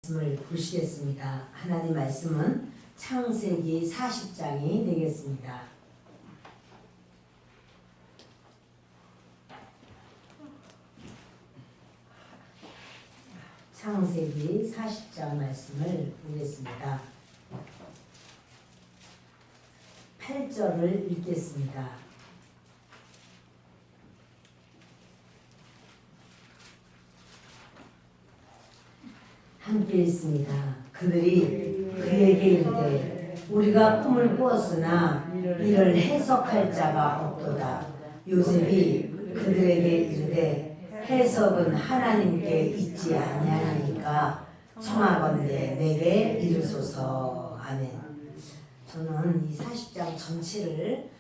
말씀을 보시겠습니다. 하나님 말씀은 창세기 40장이 되겠습니다. 창세기 40장 말씀을 보겠습니다. 8절을 읽겠습니다. 함께 읽습니다. 그들이 그에게 이르되 우리가 꿈을 꾸었으나 이를 해석할 자가 없도다. 요셉이 그들에게 이르되 해석은 하나님께 있지 아니하니까 청하건대 내게 이르소서. 아멘. 저는 이 40장 전체를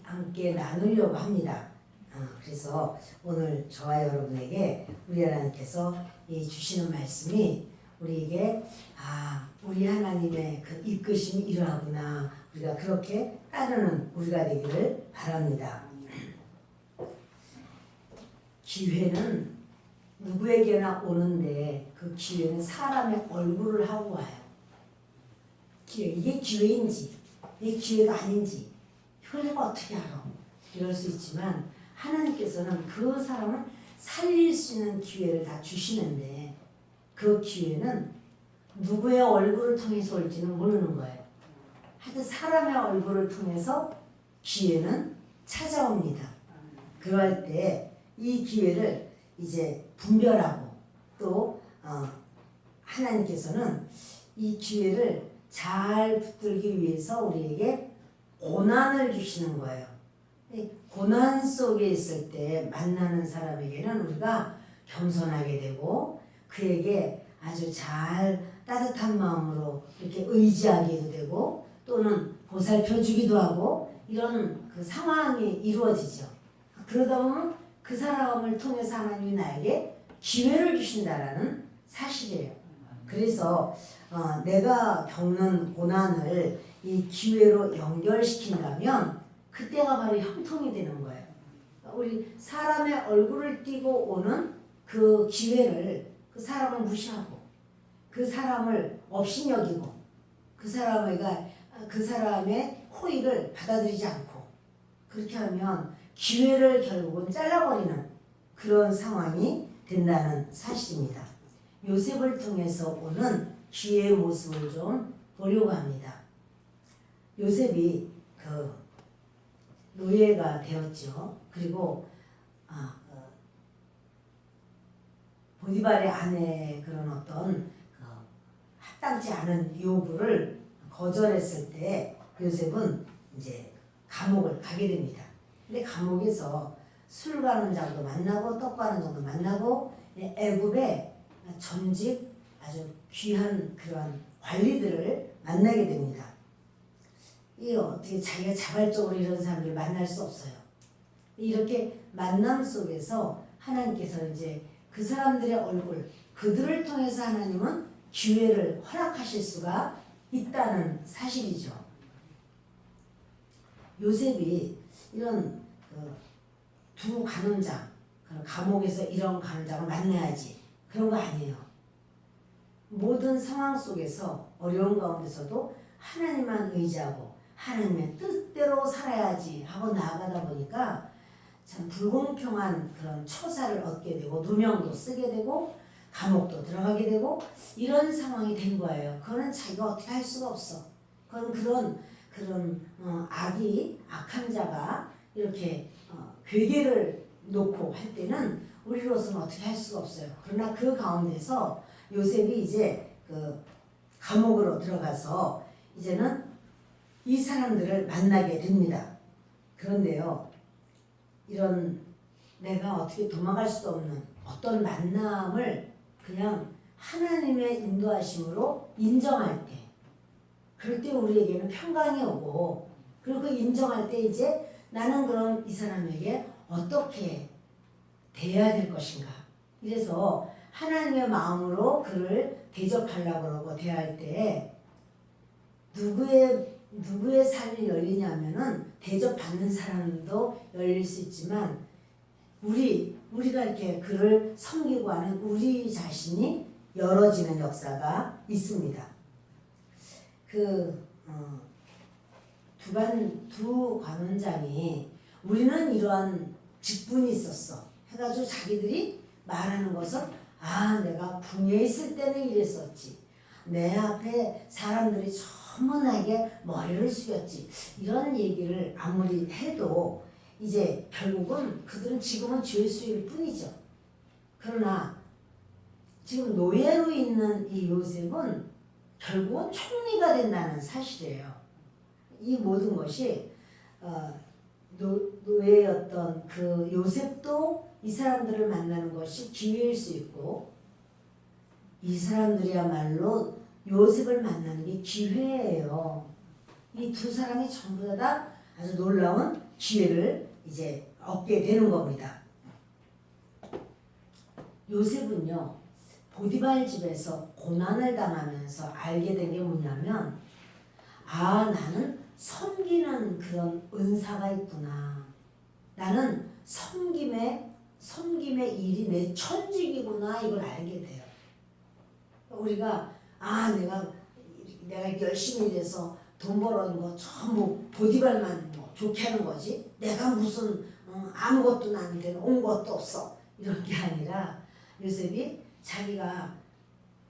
함께 나누려고 합니다. 그래서 오늘 저와 여러분에게 우리 하나님께서 주시는 말씀이 우리에게 우리 하나님의 그 이끄심이 이러하구나, 우리가 그렇게 따르는 우리가 되기를 바랍니다. 기회는 누구에게나 오는데 그 기회는 사람의 얼굴을 하고 와요. 이게 기회인지 이게 기회가 아닌지 이걸 내가 어떻게 알아? 이럴 수 있지만 하나님께서는 그 사람을 살릴 수 있는 기회를 다 주시는데 그 기회는 누구의 얼굴을 통해서 올지는 모르는 거예요. 하여튼 사람의 얼굴을 통해서 기회는 찾아옵니다. 그럴 때 이 기회를 이제 분별하고 또 하나님께서는 이 기회를 잘 붙들기 위해서 우리에게 고난을 주시는 거예요. 고난 속에 있을 때 만나는 사람에게는 우리가 겸손하게 되고 그에게 아주 잘 따뜻한 마음으로 이렇게 의지하기도 되고 또는 보살펴 주기도 하고 이런 그 상황이 이루어지죠. 그러다 보면 그 사람을 통해서 하나님이 나에게 기회를 주신다라는 사실이에요. 그래서 내가 겪는 고난을 이 기회로 연결시킨다면 그때가 바로 형통이 되는 거예요. 우리 사람의 얼굴을 띠고 오는 그 기회를 그 사람을 무시하고 그 사람을 업신여기고 그 사람의 호의를 받아들이지 않고 그렇게 하면 기회를 결국은 잘라버리는 그런 상황이 된다는 사실입니다. 요셉을 통해서 오는 기회의 모습을 좀 보려고 합니다. 요셉이 그 노예가 되었죠. 그리고 보디발의 아내의 그런 어떤 합당치 않은 요구를 거절했을 때 요셉은 이제 감옥을 가게 됩니다. 근데 감옥에서 술 가는 자도 만나고 떡 가는 자도 만나고 애굽의 전직 아주 귀한 그런 관리들을 만나게 됩니다. 이 어떻게 자기가 자발적으로 이런 사람들을 만날 수 없어요. 이렇게 만남 속에서 하나님께서 이제 그 사람들의 얼굴, 그들을 통해서 하나님은 기회를 허락하실 수가 있다는 사실이죠. 요셉이 이런 두 간원장, 감옥에서 이런 간원장을 만나야지 그런 거 아니에요. 모든 상황 속에서 어려운 가운데서도 하나님만 의지하고 하나님의 뜻대로 살아야지 하고 나아가다 보니까 참 불공평한 그런 처사를 얻게 되고 누명도 쓰게 되고 감옥도 들어가게 되고 이런 상황이 된 거예요. 그거는 자기가 어떻게 할 수가 없어. 그건 그런 악한 자가 이렇게 괴계를 놓고 할 때는 우리로서는 어떻게 할 수가 없어요. 그러나 그 가운데서 요셉이 이제 그 감옥으로 들어가서 이제는 이 사람들을 만나게 됩니다. 그런데요, 이런 내가 어떻게 도망갈 수도 없는 어떤 만남을 그냥 하나님의 인도하심으로 인정할 때, 그럴 때 우리에게는 평강이 오고, 그리고 그 인정할 때 이제 나는 그럼 이 사람에게 어떻게 대해야 될 것인가. 이래서 하나님의 마음으로 그를 대접하려고 그러고 대할 때 누구의 삶이 열리냐면은 대접받는 사람도 열릴 수 있지만 우리가 이렇게 그를 섬기고 하는 우리 자신이 열어지는 역사가 있습니다. 두 관원장이 우리는 이러한 직분이 있었어 해가지고 자기들이 말하는 것은 내가 궁에 있을 때는 이랬었지. 내 앞에 사람들이 전부 나에게 머리를 숙였지. 이런 얘기를 아무리 해도 이제 결국은 그들은 지금은 죄수일 뿐이죠. 그러나 지금 노예로 있는 이 요셉은 결국은 총리가 된다는 사실이에요. 이 모든 것이 노예였던 그 요셉도 이 사람들을 만나는 것이 기회일 수 있고, 이 사람들이야말로 요셉을 만나는 게 기회예요. 이 두 사람이 전부 다 아주 놀라운 기회를 이제 얻게 되는 겁니다. 요셉은요, 보디발 집에서 고난을 당하면서 알게 된 게 뭐냐면, 나는 섬기는 그런 은사가 있구나. 나는 섬김의 일이 내 천직이구나. 이걸 알게 돼요. 우리가 내가 열심히 일해서 돈 벌어온 거 전부 보디발만 좋게 하는 거지. 내가 무슨 아무것도 나한테는 온 것도 없어. 이런 게 아니라 요셉이 자기가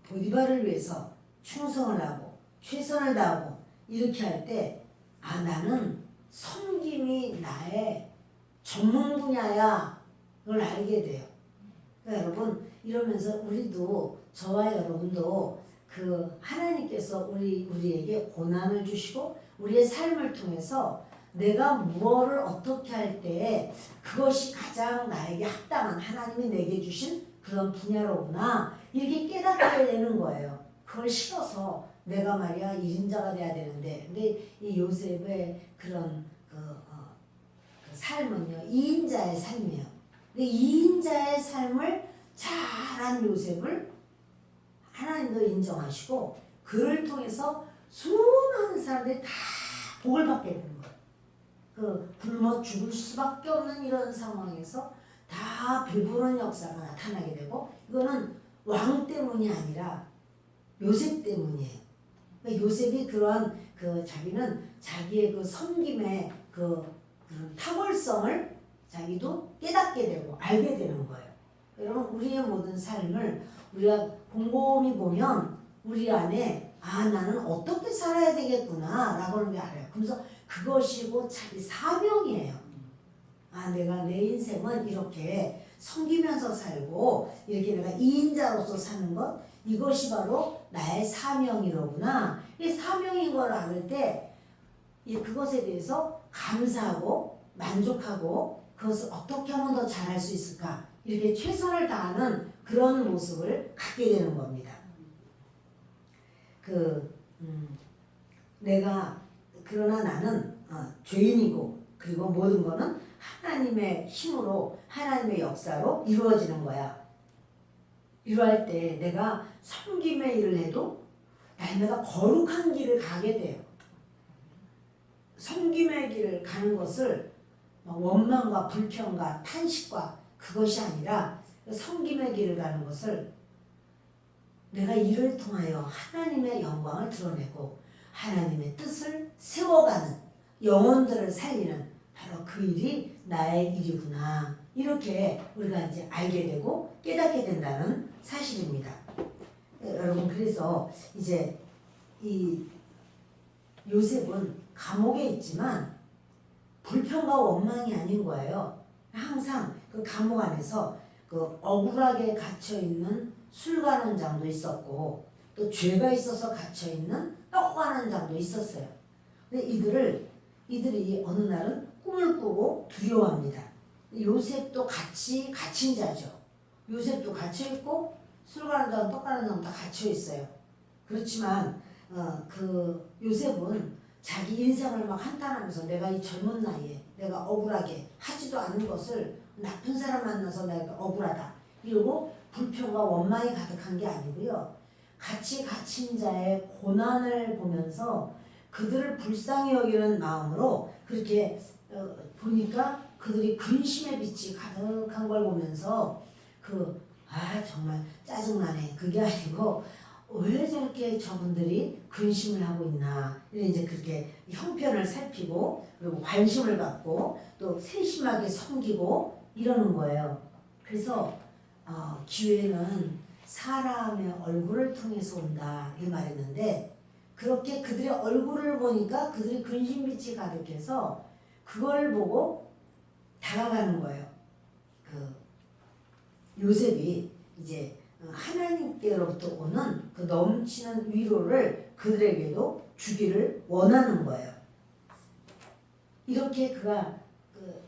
보디발을 위해서 충성을 하고 최선을 다하고 이렇게 할 때 나는 섬김이 나의 전문 분야야. 그걸 알게 돼요. 그러니까 여러분 이러면서 우리도 저와 여러분도 하나님께서 우리에게 고난을 주시고 우리의 삶을 통해서 내가 무엇을 어떻게 할 때 그것이 가장 나에게 합당한 하나님이 내게 주신 그런 분야로구나 이렇게 깨닫게 되는 거예요. 그걸 싫어서 내가 말이야 1인자가 돼야 되는데, 근데 이 요셉의 그런 그 삶은요 2인자의 삶이에요. 근데 2인자의 삶을 잘한 요셉을 하나님도 인정하시고 그를 통해서 수많은 사람들이 다 복을 받게 되는 거예요. 굶어 죽을 수밖에 없는 이런 상황에서 다 배부른 역사가 나타나게 되고, 이거는 왕 때문이 아니라 요셉 때문이에요. 그러니까 요셉이 그러한 자기는 자기의 섬김의 탁월성을 자기도 깨닫게 되고 알게 되는 거예요. 여러분 우리의 모든 삶을 우리가 곰곰이 보면 우리 안에 나는 어떻게 살아야 되겠구나 라고 하는 게 알아요. 그래서 그것이고 자기 사명이에요. 내가 내 인생은 이렇게 섬기면서 살고 이렇게 내가 2인자로서 사는 것, 이것이 바로 나의 사명이로구나. 이 사명인 걸 알을 때 그것에 대해서 감사하고 만족하고 그것을 어떻게 하면 더 잘할 수 있을까 이렇게 최선을 다하는 그런 모습을 갖게 되는 겁니다. 그러나 나는 죄인이고 그리고 모든 거는 하나님의 힘으로 하나님의 역사로 이루어지는 거야. 이러할 때 내가 섬김의 일을 해도 내가 거룩한 길을 가게 돼요. 섬김의 길을 가는 것을 원망과 불평과 탄식과 그것이 아니라 섬김의 길을 가는 것을 내가 이를 통하여 하나님의 영광을 드러내고 하나님의 뜻을 세워가는, 영혼들을 살리는 바로 그 일이 나의 일이구나. 이렇게 우리가 이제 알게 되고 깨닫게 된다는 사실입니다. 여러분 그래서 이제 이 요셉은 감옥에 있지만 불평과 원망이 아닌 거예요. 항상 그 감옥 안에서 억울하게 gat혀있는 술관원장도 있었고 또 죄가 있어서 gat혀있는 떡관원장도 있었어요. 근데 이들이 어느 날은 꿈을 꾸고 두려워합니다. 요셉도 같이 갇힌 자죠. 요셉도 갇혀있고 술관원장, 떡관원장 다 갇혀있어요. 그렇지만 요셉은 자기 인생을 막 한탄하면서 내가 이 젊은 나이에 내가 억울하게 하지도 않은 것을 나쁜 사람 만나서 내가 억울하다 이러고 불평과 원망이 가득한 게 아니고요. 같이 갇힌 자의 고난을 보면서 그들을 불쌍히 여기는 마음으로 그렇게 보니까 그들이 근심의 빛이 가득한 걸 보면서 아 정말 짜증나네. 그게 아니고 왜 저렇게 저분들이 근심을 하고 있나. 이제 그렇게 형편을 살피고 그리고 관심을 갖고 또 세심하게 섬기고 이러는 거예요. 그래서 기회는 사람의 얼굴을 통해서 온다 이 말했는데 그렇게 그들의 얼굴을 보니까 그들이 근심빛이 가득해서 그걸 보고 다가가는 거예요. 그 요셉이 이제 하나님께로부터 오는 그 넘치는 위로를 그들에게도 주기를 원하는 거예요. 이렇게 그가 그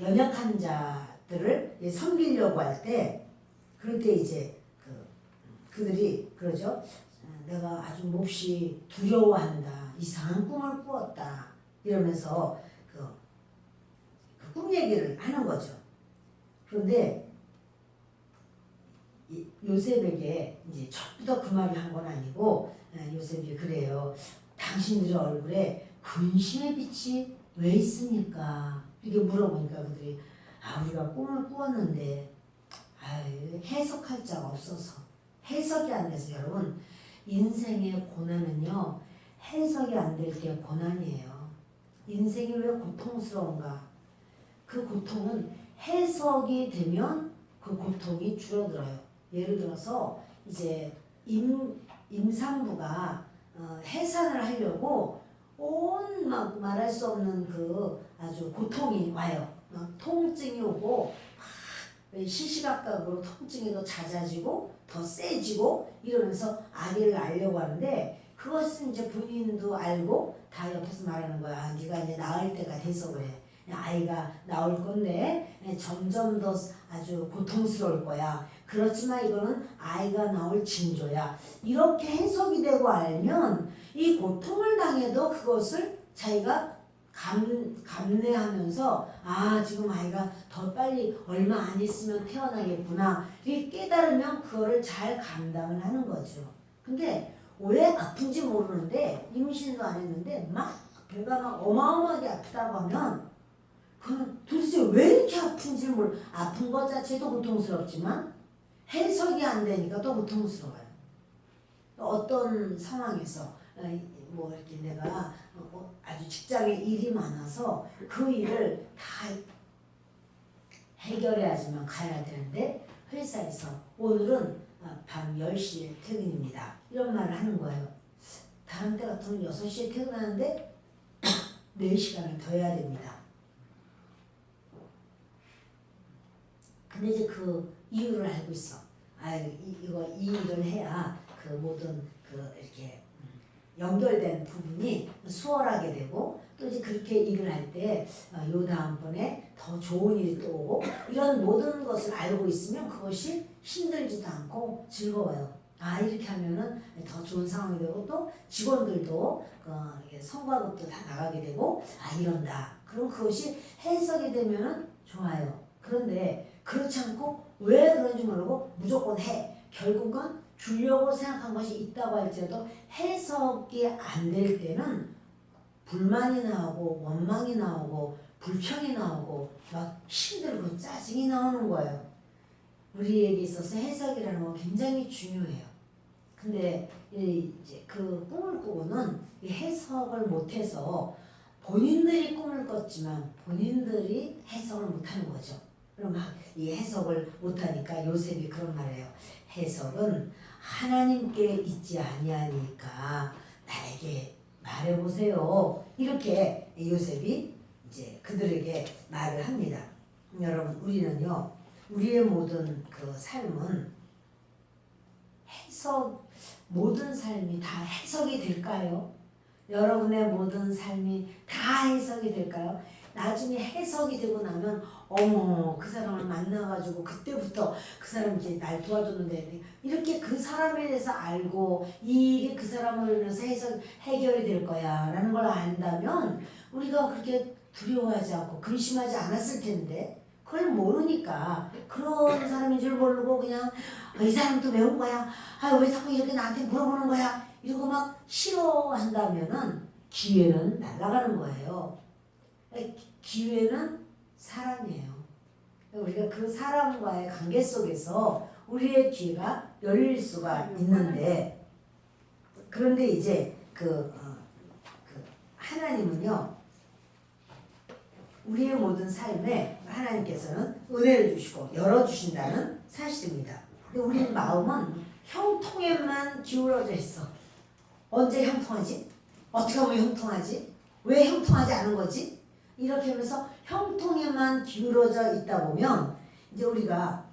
연약한 자들을 섬기려고 할 때 그럴 때 이제 그들이 그러죠. 내가 아주 몹시 두려워한다. 이상한 꿈을 꾸었다. 이러면서 그 꿈 얘기를 하는 거죠. 그런데 요셉에게 이제 처음부터 그 말을 한 건 아니고 요셉이 그래요. 당신들의 얼굴에 근심의 빛이 왜 있습니까? 이렇게 물어보니까 그들이 우리가 꿈을 꾸었는데 해석할 자가 없어서 해석이 안 돼서. 여러분 인생의 고난은요 해석이 안 될 게 고난이에요. 인생이 왜 고통스러운가? 그 고통은 해석이 되면 그 고통이 줄어들어요. 예를 들어서 이제 임산부가 해산을 하려고 온 막 말할 수 없는 그 아주 고통이 와요. 통증이 오고 시시각각으로 통증이 더 잦아지고 더 세지고 이러면서 아기를 낳으려고 하는데 그것은 이제 본인도 알고 다 옆에서 말하는 거야. 네가 이제 낳을 때가 돼서 그래. 아이가 나올 건데 점점 더 아주 고통스러울 거야. 그렇지만 이거는 아이가 나올 징조야. 이렇게 해석이 되고 알면 이 고통을 당해도 그것을 자기가 감내하면서 지금 아이가 더 빨리 얼마 안 있으면 태어나겠구나. 이렇게 깨달으면 그거를 잘 감당을 하는 거죠. 근데 왜 아픈지 모르는데 임신도 안 했는데 막 배가 막 어마어마하게 아프다고 하면 그건 도대체 왜 이렇게 아픈지 아픈 것 자체도 고통스럽지만 해석이 안 되니까 또 고통스러워요. 어떤 상황에서 뭐 이렇게 내가 아주 직장에 일이 많아서 그 일을 다 해결해야지만 가야 되는데 회사에서 오늘은 밤 10시에 퇴근입니다. 이런 말을 하는 거예요. 다른 때 같으면 6시에 퇴근하는데 4시간을 더 해야 됩니다. 근데 이제 그 이유를 알고 있어. 이 일을 해야 그 모든 이렇게 연결된 부분이 수월하게 되고 또 이제 그렇게 일을 할 때 요 다음번에 더 좋은 일이 또 오고 이런 모든 것을 알고 있으면 그것이 힘들지도 않고 즐거워요. 이렇게 하면은 더 좋은 상황이 되고 또 직원들도 성과급도 다 나가게 되고 이런다. 그럼 그것이 해석이 되면은 좋아요. 그런데 그렇지 않고 왜 그런지 모르고 무조건 해. 결국은 주려고 생각한 것이 있다고 할지라도 해석이 안 될 때는 불만이 나오고 원망이 나오고 불평이 나오고 막 힘들고 짜증이 나오는 거예요. 우리에게 있어서 해석이라는 건 굉장히 중요해요. 근데 이제 그 꿈을 꾸고는 해석을 못해서 본인들이 꿈을 꿨지만 본인들이 해석을 못하는 거죠. 그럼 이 해석을 못하니까 요셉이 그런 말이에요. 해석은 하나님께 있지 아니하니까 나에게 말해보세요. 이렇게 요셉이 이제 그들에게 말을 합니다. 여러분 우리는요 우리의 모든 그 삶은 모든 삶이 다 해석이 될까요? 여러분의 모든 삶이 다 해석이 될까요? 나중에 해석이 되고 나면 어머 그 사람을 만나가지고 그때부터 그 사람이 이제 날 도와줬는데 이렇게 그 사람에 대해서 알고 이 일이 그 사람을 위해서 해결이 될 거야 라는 걸 안다면 우리가 그렇게 두려워하지 않고 근심하지 않았을 텐데 그걸 모르니까 그런 사람인 줄 모르고 그냥 이 사람도 왜 온 거야? 왜 자꾸 이렇게 나한테 물어보는 거야? 이러고 막 싫어한다면은 기회는 날아가는 거예요. 기회는 사람이에요. 우리가 그 사람과의 관계 속에서 우리의 귀가 열릴 수가 있는데, 그런데 이제 그 하나님은요, 우리의 모든 삶에 하나님께서는 은혜를 주시고 열어주신다는 사실입니다. 근데 우리 마음은 형통에만 기울어져 있어. 언제 형통하지? 어떻게 하면 형통하지? 왜 형통하지 않은 거지? 이렇게 하면서 형통에만 기울어져 있다 보면 이제 우리가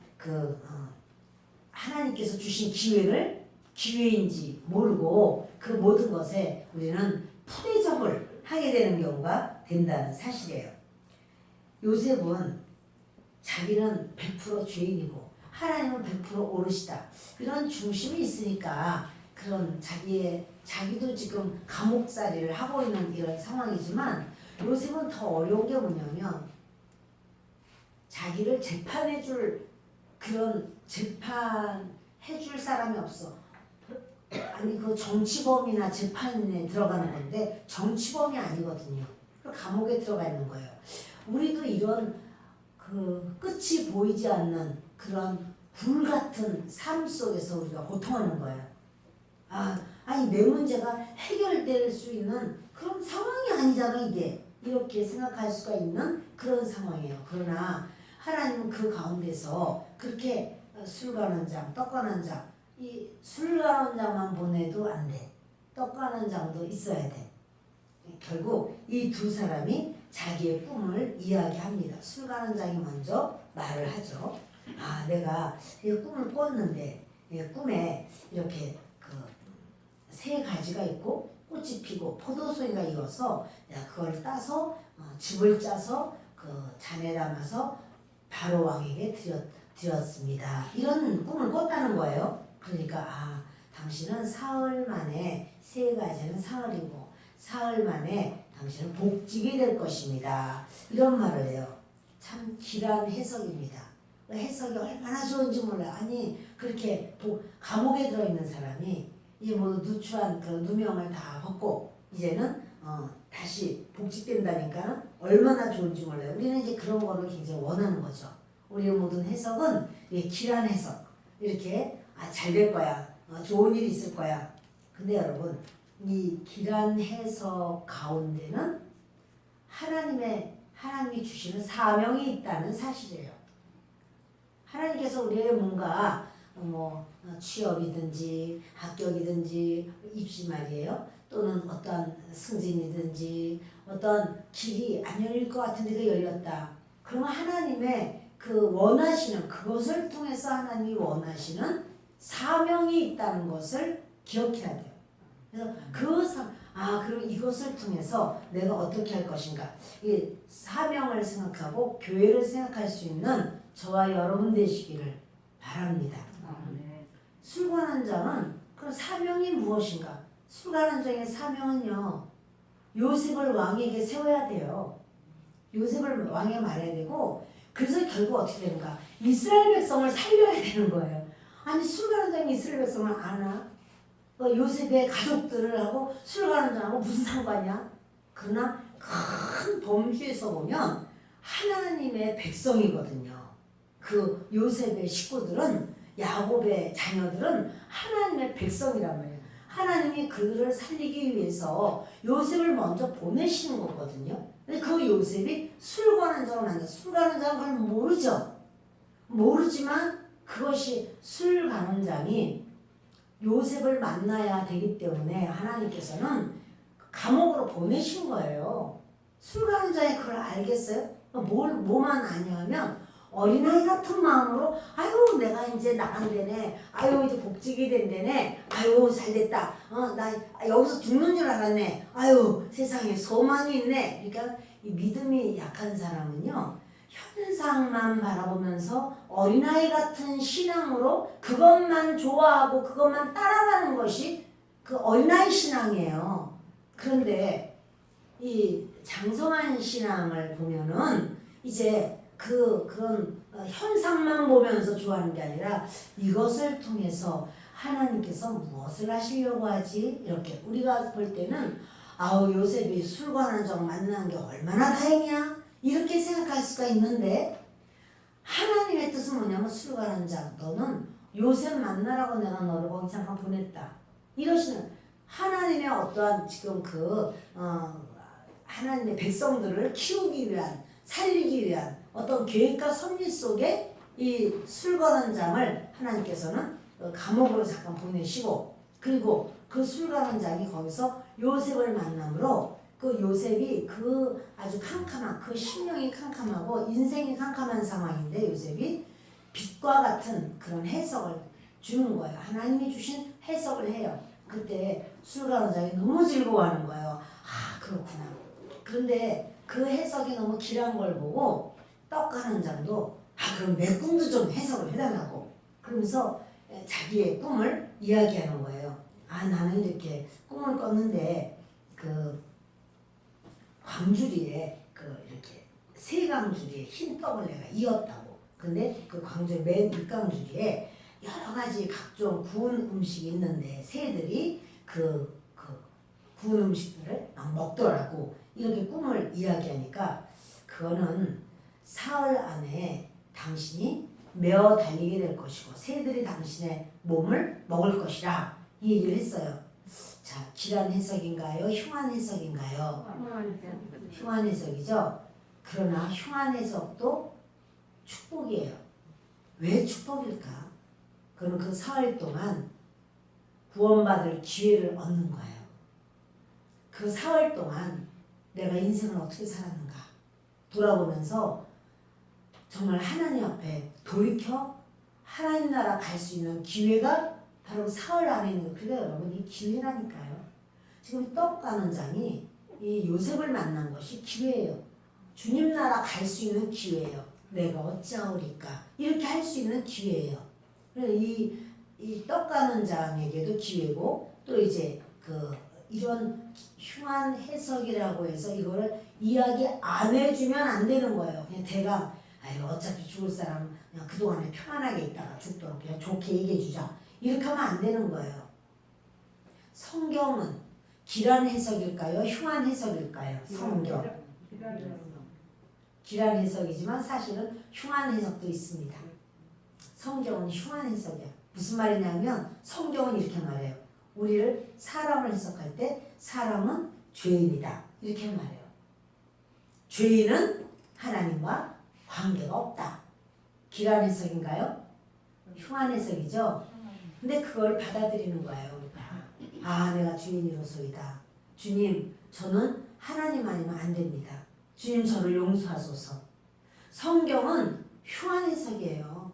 하나님께서 주신 기회를 기회인지 모르고 그 모든 것에 우리는 풀이적을 하게 되는 경우가 된다는 사실이에요. 요셉은 자기는 100% 죄인이고 하나님은 100% 오르시다. 이런 중심이 있으니까 그런 자기도 지금 감옥살이를 하고 있는 이런 상황이지만 요셉은 더 어려운 게 뭐냐면 자기를 재판해줄 사람이 없어. 아니 그 정치범이나 재판에 들어가는 건데 정치범이 아니거든요. 감옥에 들어가 있는 거예요. 우리도 이런 끝이 보이지 않는 그런 불같은 삶 속에서 우리가 고통하는 거예요. 아니 내 문제가 해결될 수 있는 그런 상황이 아니잖아 이게. 이렇게 생각할 수가 있는 그런 상황이에요. 그러나 하나님은 그 가운데서 그렇게 술 가는 장, 떡 가는 장, 이 술 가는 장만 보내도 안 돼. 떡 가는 장도 있어야 돼. 결국 이 두 사람이 자기의 꿈을 이야기합니다. 술 가는 장이 먼저 말을 하죠. 내가 이 꿈을 꿨는데 꿈에 이렇게 세 가지가 있고 꽃이 피고 포도송이가 익어서 내가 그걸 따서 즙을 짜서 잔에 담아서 바로 왕에게 드렸습니다. 이런 꿈을 꿨다는 거예요. 그러니까 당신은 사흘 만에 세 가지는 사흘이고 사흘 만에 당신은 복직이 될 것입니다. 이런 말을 해요. 참 길한 해석입니다. 해석이 얼마나 좋은지 몰라요. 아니 그렇게 감옥에 들어있는 사람이 이 모두 누추한 그 누명을 다 벗고 이제는 다시 복직된다니까 얼마나 좋은지 몰라요. 우리는 이제 그런 거를 굉장히 원하는 거죠. 우리의 모든 해석은 길한 해석. 이렇게 잘 될 거야. 좋은 일이 있을 거야. 근데 여러분 이 길한 해석 가운데는 하나님이 주시는 사명이 있다는 사실이에요. 하나님께서 우리의 뭔가 취업이든지 합격이든지 입시 말이에요. 또는 어떤 승진이든지 어떤 길이 안 열릴 것 같은 데가 열렸다. 그러면 하나님의 원하시는 그것을 통해서 하나님이 원하시는 사명이 있다는 것을 기억해야 돼요. 그래서 그럼 이것을 통해서 내가 어떻게 할 것인가. 이 사명을 생각하고 교회를 생각할 수 있는 저와 여러분 되시기를 바랍니다. 술 관한 자는 그럼 사명이 무엇인가? 술 관한 자의 사명은요. 요셉을 왕에게 세워야 돼요. 요셉을 왕에 말해야 되고 그래서 결국 어떻게 되는가? 이스라엘 백성을 살려야 되는 거예요. 아니 술 관한 자는 이스라엘 백성을 아나? 요셉의 가족들을 하고 술 관한 자하고 무슨 상관이야? 그러나 큰 범주에서 보면 하나님의 백성이거든요. 그 요셉의 식구들은 야곱의 자녀들은 하나님의 백성이란 말이에요. 하나님이 그들을 살리기 위해서 요셉을 먼저 보내시는 거거든요. 근데 그 요셉이 술 관한 자가 아니라 술 관한 자는 그걸 모르죠. 모르지만 그것이 술 관한 장이 요셉을 만나야 되기 때문에 하나님께서는 감옥으로 보내신 거예요. 술 관한 자의 그걸 알겠어요? 뭐만 아냐면 어린아이 같은 마음으로 아유 내가 이제 나간대네. 아유 이제 복직이 된대네. 아유 잘됐다. 나 여기서 죽는 줄 알았네. 아유 세상에 소망이 있네. 그러니까 이 믿음이 약한 사람은요. 현상만 바라보면서 어린아이 같은 신앙으로 그것만 좋아하고 그것만 따라가는 것이 그 어린아이 신앙이에요. 그런데 이 장성한 신앙을 보면은 이제 그런 현상만 보면서 좋아하는 게 아니라 이것을 통해서 하나님께서 무엇을 하시려고 하지? 이렇게 우리가 볼 때는 요셉이 술 관한 적 만나는 게 얼마나 다행이야? 이렇게 생각할 수가 있는데 하나님의 뜻은 뭐냐면 술 관한 자 너는 요셉 만나라고 내가 너를 거기 잠깐 보냈다. 이러시는 하나님의 어떠한 지금 하나님의 백성들을 키우기 위한 살리기 위한 어떤 계획과 섭리 속에 이 술관원장을 하나님께서는 감옥으로 잠깐 보내시고 그리고 그 술관원장이 거기서 요셉을 만남으로 그 요셉이 그 아주 캄캄한 그 심령이 캄캄하고 인생이 캄캄한 상황인데 요셉이 빛과 같은 그런 해석을 주는 거예요. 하나님이 주신 해석을 해요. 그때 술관원장이 너무 즐거워하는 거예요. 아 그렇구나. 그런데 그 해석이 너무 길한 걸 보고 떡관원장도 아 그럼 내 꿈도 좀 해석을 해달라고 그러면서 자기의 꿈을 이야기하는 거예요. 아 나는 이렇게 꿈을 꿨는데 그 광주리에 이렇게 세 광주리에 흰 떡을 내가 이었다고. 근데 그 광주 맨 윗광주리에 여러 가지 각종 구운 음식이 있는데 새들이 그 구운 음식들을 막 먹더라고. 이렇게 꿈을 이야기하니까 그거는 사흘 안에 당신이 메어 달리게 될 것이고 새들이 당신의 몸을 먹을 것이라 이 얘기를 했어요. 자, 길한 해석인가요? 흉한 해석인가요? 흉한 해석이죠. 그러나 흉한 해석도 축복이에요. 왜 축복일까? 그는 그 사흘 동안 구원받을 기회를 얻는 거예요. 그 사흘 동안 내가 인생을 어떻게 살았는가 돌아보면서 정말 하나님 앞에 돌이켜 하나님 나라 갈 수 있는 기회가 바로 사흘 안에 있는 거예요. 그러니까 여러분 이 기회라니까요. 지금 떡관원장이 이 요셉을 만난 것이 기회예요. 주님 나라 갈 수 있는 기회예요. 내가 어찌하오리까 이렇게 할 수 있는 기회예요. 이 떡관원장에게도 기회고 또 이제 이런 흉한 해석이라고 해서 이거를 이야기 안 해주면 안 되는 거예요. 그냥 대강 아이고 어차피 죽을 사람은 그냥 그동안에 평안하게 있다가 죽도록 그냥 좋게 얘기해주자 이렇게 하면 안 되는 거예요. 성경은 길한 해석일까요? 흉한 해석일까요? 성경 길한 해석이지만 사실은 흉한 해석도 있습니다. 성경은 흉한 해석이야. 무슨 말이냐면 성경은 이렇게 말해요. 우리를 사람을 해석할 때 사람은 죄인이다 이렇게 말해요. 죄인은 하나님과 관계가 없다. 길한 해석인가요? 흉한 해석이죠. 근데 그걸 받아들이는 거예요. 우리가. 아 내가 죄인이로소이다. 주님 저는 하나님 아니면 안 됩니다. 주님 저를 용서하소서. 성경은 흉한 해석이에요.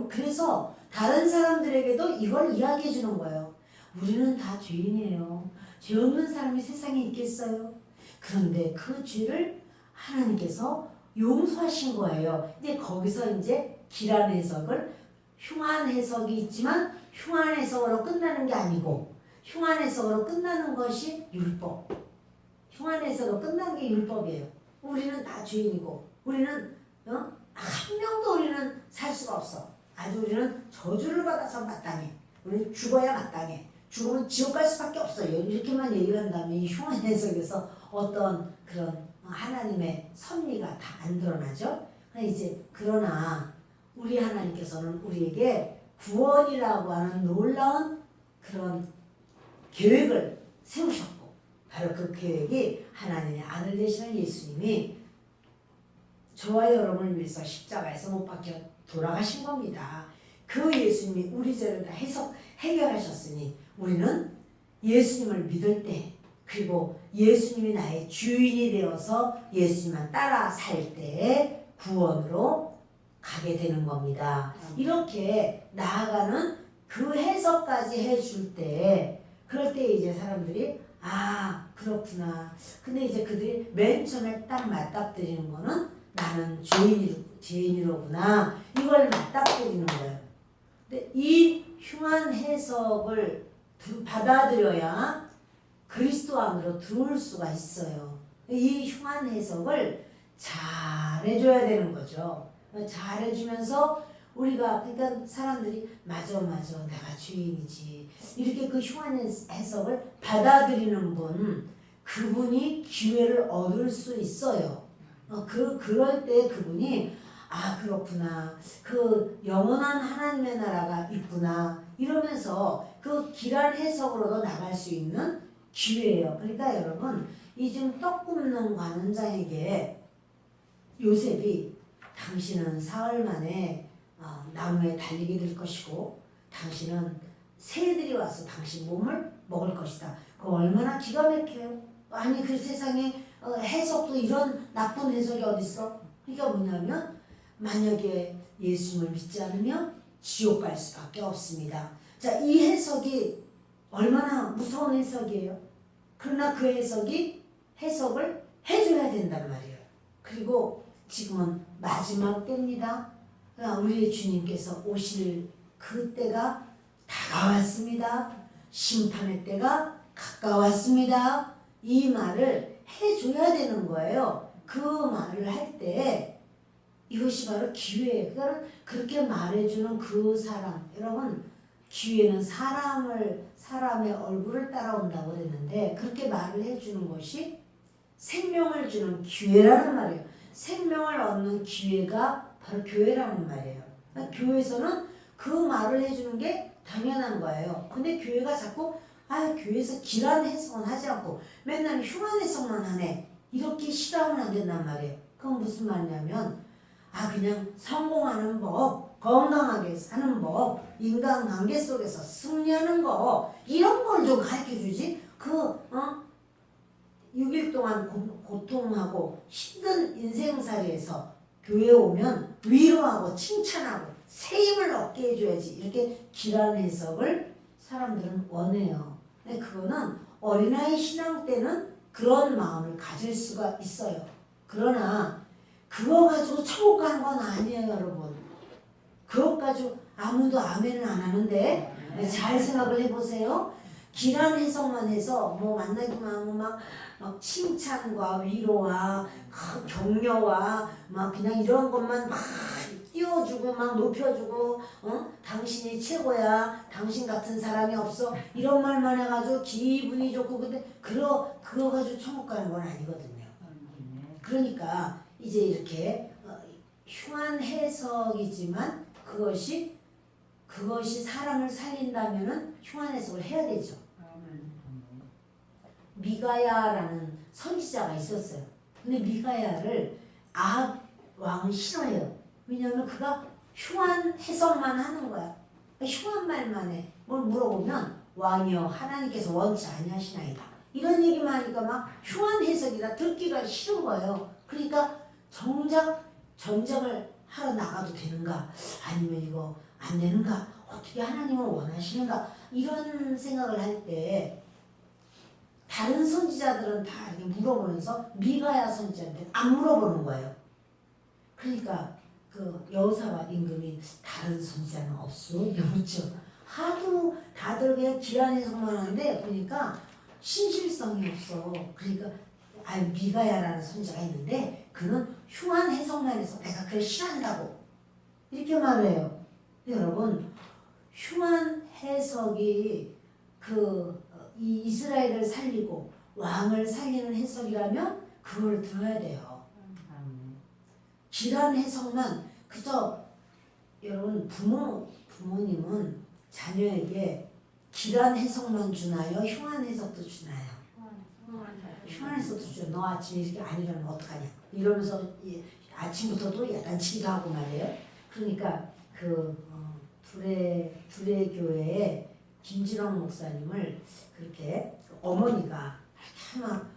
그래서 다른 사람들에게도 이걸 이야기해 주는 거예요. 우리는 다 죄인이에요. 죄 없는 사람이 세상에 있겠어요? 그런데 그 죄를 하나님께서 용서하신 거예요. 이제 거기서 이제 길한 해석을 흉한 해석이 있지만 흉한 해석으로 끝나는 게 아니고 흉한 해석으로 끝나는 것이 율법. 흉한 해석으로 끝나는 게 율법이에요. 우리는 다 죄인이고 우리는 한 명도 우리는 살 수가 없어. 아주 우리는 저주를 받아서 마땅해. 우리는 죽어야 마땅해. 죽으면 지옥 갈 수밖에 없어요. 이렇게만 얘기를 한다면 이 흉한 해석에서 어떤 그런 하나님의 섭리가 다 안 드러나죠. 그러나 우리 하나님께서는 우리에게 구원이라고 하는 놀라운 그런 계획을 세우셨고 바로 그 계획이 하나님의 아들 되시는 예수님이 저와 여러분을 위해서 십자가에서 못 박혀 돌아가신 겁니다. 그 예수님이 우리 죄를 다 해결하셨으니 우리는 예수님을 믿을 때 그리고 예수님이 나의 주인이 되어서 예수님만 따라 살 때 구원으로 가게 되는 겁니다. 이렇게 나아가는 그 해석까지 해줄 때 그럴 때 이제 사람들이 아 그렇구나. 근데 이제 그들이 맨 처음에 딱 맞닥뜨리는 거는 나는 죄인이로구나. 이걸 맞닥뜨리는 거예요. 근데 이 흉한 해석을 받아들여야 그리스도 안으로 들어올 수가 있어요. 이 흉한 해석을 잘해줘야 되는 거죠. 잘해주면서 우리가 그러니까 사람들이 맞아 내가 죄인이지 이렇게 그 흉한 해석을 받아들이는 분 그분이 기회를 얻을 수 있어요. 그럴 때 그분이 아 그렇구나. 그 영원한 하나님의 나라가 있구나. 이러면서 그 길한 해석으로도 나갈 수 있는 기회예요. 그러니까 여러분 이 지금 떡 굽는 관원장에게 요셉이 당신은 사흘 만에 나무에 달리게 될 것이고 당신은 새들이 와서 당신 몸을 먹을 것이다. 그 얼마나 기가 막혀요. 아니 그 세상에 해석도 이런 나쁜 해석이 어딨어? 그러니까 뭐냐면 만약에 예수님을 믿지 않으면 지옥 갈 수밖에 없습니다. 자, 이 해석이 얼마나 무서운 해석이에요. 그러나 그 해석을 해줘야 된단 말이에요. 그리고 지금은 마지막 때입니다. 우리 주님께서 오실 그 때가 다가왔습니다. 심판의 때가 가까웠습니다. 이 말을 해줘야 되는 거예요. 그 말을 할 때 이것이 바로 기회예요. 그러니까 그렇게 말해주는 그 사람, 여러분 기회는 사람의 얼굴을 따라온다고 그랬는데 그렇게 말을 해주는 것이 생명을 주는 기회라는 말이에요. 생명을 얻는 기회가 바로 교회라는 말이에요. 그러니까 교회에서는 그 말을 해주는 게 당연한 거예요. 근데 교회가 자꾸 교회에서 길한 해석은 하지 않고 맨날 흉한 해석만 하네. 이렇게 싫어하면 안 된단 말이에요. 그건 무슨 말이냐면 그냥 성공하는 법, 건강하게 사는 법, 인간관계 속에서 승리하는 거 이런 걸 좀 가르쳐주지. 6일 동안 고통하고 힘든 인생살이에서 교회에 오면 위로하고 칭찬하고 새 힘을 얻게 해줘야지. 이렇게 길한 해석을 사람들은 원해요. 근데 그거는 어린아이 신앙 때는 그런 마음을 가질 수가 있어요. 그러나 그거 가지고 천국 가는 건 아니에요, 여러분. 그것 가지고 아무도 아멘을 안 하는데 잘 생각을 해보세요. 길한 해석만 해서 뭐 만나기만 하면 막 칭찬과 위로와 격려와 막 그냥 이런 것만 막 띄워주고 막 높여주고 당신이 최고야, 당신 같은 사람이 없어, 이런 말만 해가지고 기분이 좋고. 근데 그거 가지고 천국 가는 건 아니거든요. 그러니까 이제 이렇게 흉한 해석이지만 그것이 사람을 살린다면은 흉한 해석을 해야 되죠. 미가야라는 선지자가 있었어요. 근데 미가야를 아합 왕은 싫어해요. 왜냐하면 그가 흉한 해석만 하는 거야. 흉한 말만 해. 뭘 물어보면 왕이여 하나님께서 원치 아니하시나이다. 이런 얘기만 하니까 막 흉한 해석이라 듣기가 싫은 거예요. 그러니까 정작 전쟁을 하러 나가도 되는가? 아니면 이거 안 되는가? 어떻게 하나님은 원하시는가? 이런 생각을 할 때 다른 선지자들은 다 이렇게 물어보면서 미가야 선지자한테 안 물어보는 거예요. 그러니까 그 여호사밧 임금이 다른 선지자는 없어? 이러죠. 하도 다들 그냥 길한 해석만 하는데 보니까 신실성이 없어. 그러니까 미가야라는 선지자가 있는데 그는 흉한 해석만 해서 내가 그걸 싫어한다고 이렇게 말해요. 여러분 흉한 해석이 이 이스라엘을 살리고 왕을 살리는 해석이라면 그걸 들어야 돼요. 길한 해석만 그저 여러분 부모님은 자녀에게 길한 해석만 주나요? 흉한 해석도 주나요? 흉한 해석도 주죠. 너 아침에 이렇게 안 일어나면 어떡하냐 이러면서 아침부터도 야단치기도 하고 말이에요. 그러니까 두레 교회에 김진영 목사님을 그렇게 어머니가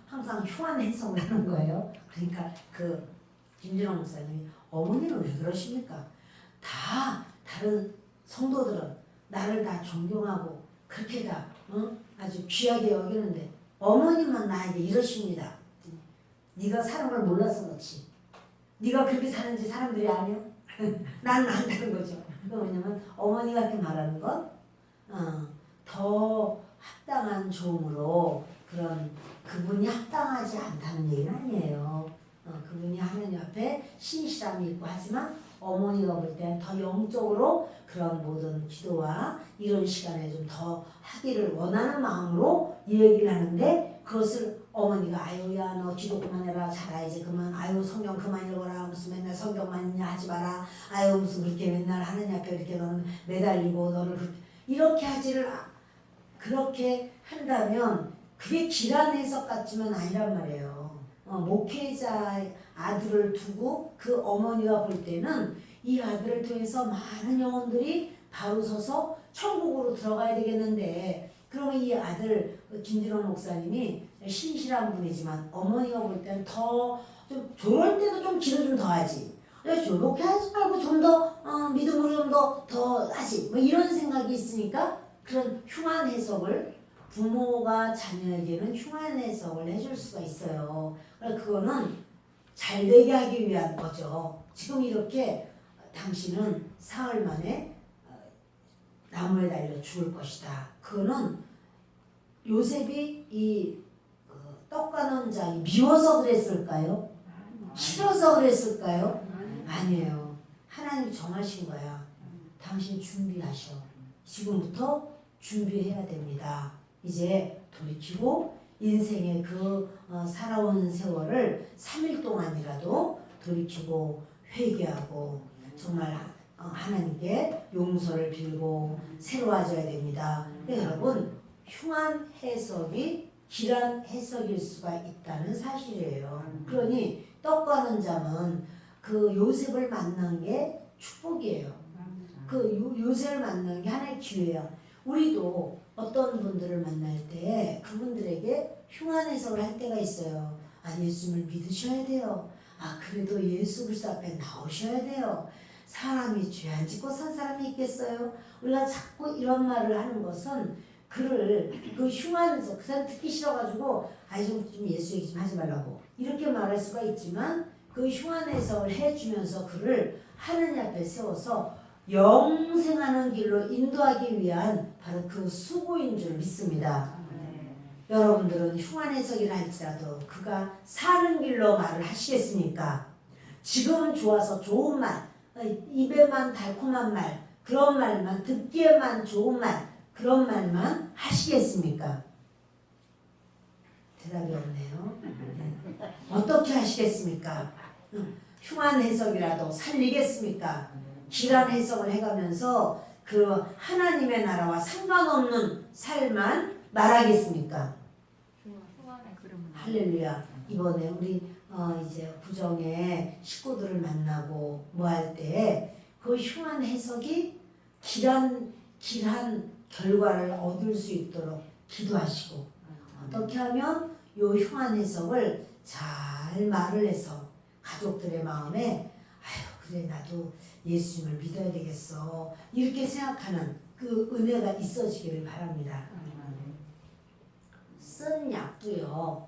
항상 흉한 해석을 하는 거예요. 그러니까 김진영 목사님이 어머니는 왜 그러십니까? 다른 성도들은 나를 다 존경하고 그렇게 다 아주 귀하게 여기는데 어머님만 나에게 이러십니다. 네가 사는 걸 몰라서 그렇지. 네가 그렇게 사는지 사람들이 아냐? 나는 안다는 거죠. 왜냐면 어머니가 이렇게 말하는 건 더 합당한 종으로 그분이 합당하지 않다는 얘기는 아니에요. 그분이 하나님 앞에 신실함이 있고 하지만 어머니가 볼 땐 더 영적으로 그런 모든 기도와 이런 시간에 좀 더 하기를 원하는 마음으로 이 얘기를 하는데 그것을 어머니가 아유야 너 기도 그만해라 잘해야지 그만 아유 성경 그만 읽어라 무슨 맨날 성경만 읽냐 하지 마라 아유 무슨 그렇게 맨날 하느님 앞에 이렇게 너는 매달리고 너를 이렇게 하지를 그렇게 한다면 그게 길한 해석 같지만 아니란 말이에요. 목회자 아들을 두고 그 어머니가 볼 때는 이 아들을 통해서 많은 영혼들이 바로 서서 천국으로 들어가야 되겠는데 그러면 이 아들 김진원 목사님이 신실한 분이지만 어머니가 볼 때는 더 좀 저럴 때도 좀 기도 좀 더 하지. 저렇게 하지 말고 좀 더 믿음으로 좀 더 하지. 뭐 이런 생각이 있으니까 그런 흉한 해석을 부모가 자녀에게는 흉한 해석을 해줄 수가 있어요. 그거는 잘 되게 하기 위한 거죠. 지금 이렇게 당신은 사흘 만에 나무에 달려 죽을 것이다. 그거는 요셉이 이 떡과 논장이 미워서 그랬을까요? 싫어서 그랬을까요? 아니에요. 하나님 정하신 거야. 당신 준비하셔. 지금부터 준비해야 됩니다. 이제 돌이키고 인생의 그 살아온 세월을 3일 동안이라도 돌이키고 회개하고 정말 하나님께 용서를 빌고 새로워져야 됩니다. 여러분 흉한 해석이 길한 해석일 수가 있다는 사실이에요. 그러니 떡과 논장은 그 요셉을 만난 게 축복이에요. 그 요셉을 만나는 게 하나의 기회야. 우리도 어떤 분들을 만날 때 그분들에게 흉한 해석을 할 때가 있어요. 예수님을 믿으셔야 돼요. 그래도 예수 그리스도 앞에 나오셔야 돼요. 사람이 죄 안 짓고 산 사람이 있겠어요? 우리가 자꾸 이런 말을 하는 것은 그를 그 흉한 해석, 그 사람 듣기 싫어가지고 좀 예수 얘기 좀 하지 말라고 이렇게 말할 수가 있지만 그 흉한 해석을 해주면서 그를 하느님 앞에 세워서 영생하는 길로 인도하기 위한 바로 그 수고인 줄 믿습니다. 여러분들은 흉한 해석이라 할지라도 그가 사는 길로 말을 하시겠습니까? 지금은 좋아서 좋은 말, 입에만 달콤한 말, 그런 말만 듣기에만 좋은 말, 그런 말만 하시겠습니까? 대답이 없네요. 어떻게 하시겠습니까? 흉한 해석이라도 살리겠습니까? 길한 해석을 해가면서 그 하나님의 나라와 상관없는 삶만 말하겠습니까? 할렐루야. 이번에 우리 이제 구정에 식구들을 만나고 뭐 할 때 그 흉한 해석이 길한 결과를 얻을 수 있도록 기도하시고 어떻게 하면 요 흉한 해석을 잘 말을 해서 가족들의 마음에 그래 나도 예수님을 믿어야 되겠어 이렇게 생각하는 그 은혜가 있어지기를 바랍니다. 쓴 약도요.